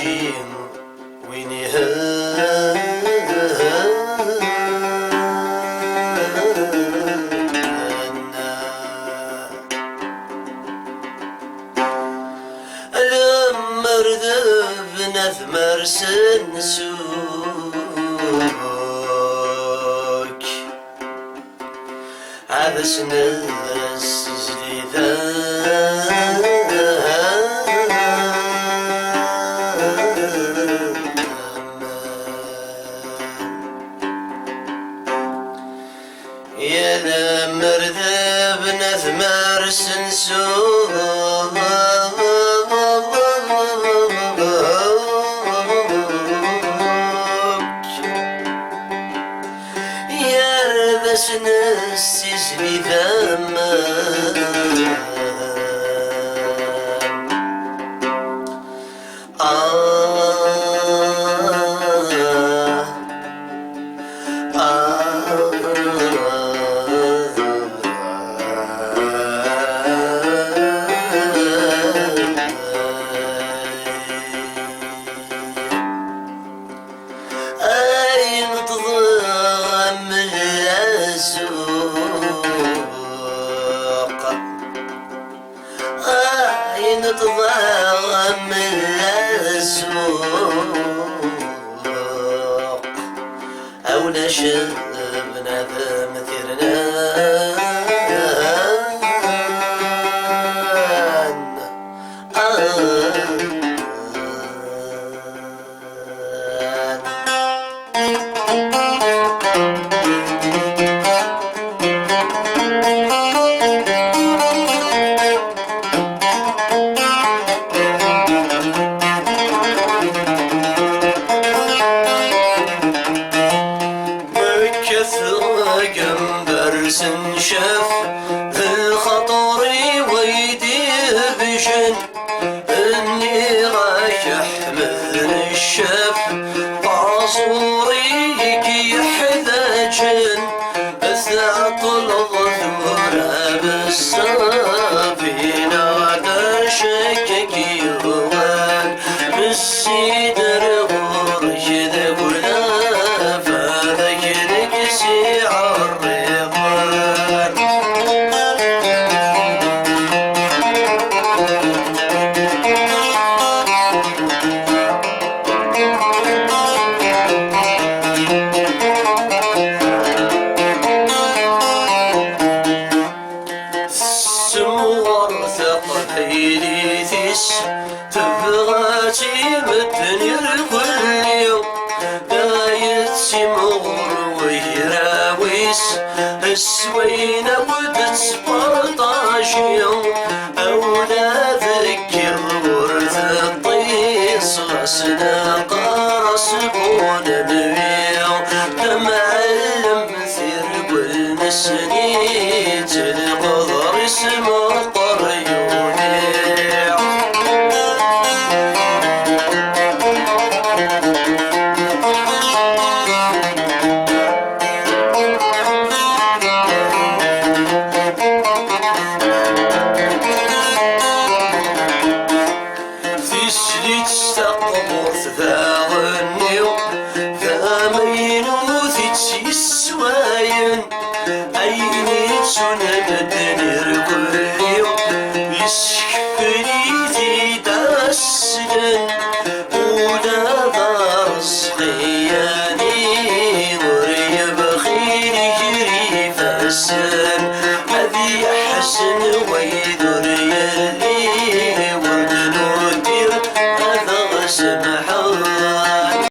جيم وين المردبنا ثمر سنسوك عبس ناس جديدة يا المردبنا ثمر سنسوك بس نسجني ثمان أين تضام الأسواق أين تضام الأسواق أو نشبنا بمثيرنا قنبر سنشف الخطوري ويديه بشن اني رايح احمل الشف عصوري يحذجن اثعطل ظهوره بالسفينه تشكك يوان بالسيدر ورشد ولا فذكرك سعر تبغى تمتني كل يوم دايت سمغر ويراويس السوينة ودت 17 يوم أولا ذكر ورث الطيس غسنا قرص بون البيو تمعلم مثير والنسنيت القدر اسمه طريوني تستقبر ثاغني ثامين وثيتش السواين أيني تسنى بدنير كل